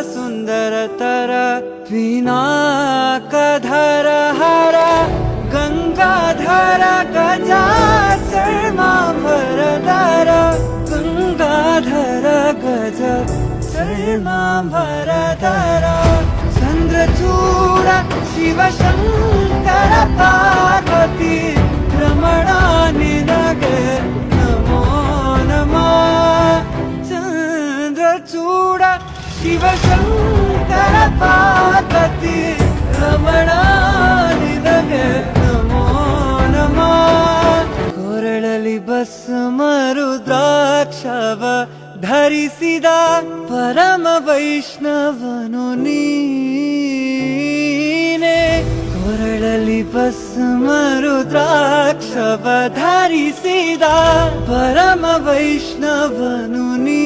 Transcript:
ಸುಂದರತರ ಪಿನಾಕಧರ ಹರ ಗಂಗಾಧರ ಗಜಾಚರ್ಮಾಂಬರಧರ ಗಂಗಾಧರ ಗಜ ಚರ್ಮಾಂಬರಧರ ಚಂದ್ರಚೂಡ ಶಿವಶಂಕರ ಪಾರ್ವತಿ ರಮಣ ನಿನಗೆ ನಮೋ ನಮಃ ಚಂದ್ರಚೂಡ ಶಿವಶಂಕರ ಪಾರ್ವತಿ ರಮಣ ನಿನಗೆ ನಮೋ ನಮಃ ಕೊರಳಲಿ ಭಸ್ಮರು ದ್ರಾಕ್ಷವ ಧರಿಸಿದ ಪರಮ ವೈಷ್ಣವನು ನೀನೆ ಕೊರಳಲಿ ಭಸ್ಮರು ದ್ರಾಕ್ಷವ ಧರಿಸಿದ ಪರಮ ವೈಷ್ಣವನು ನೀ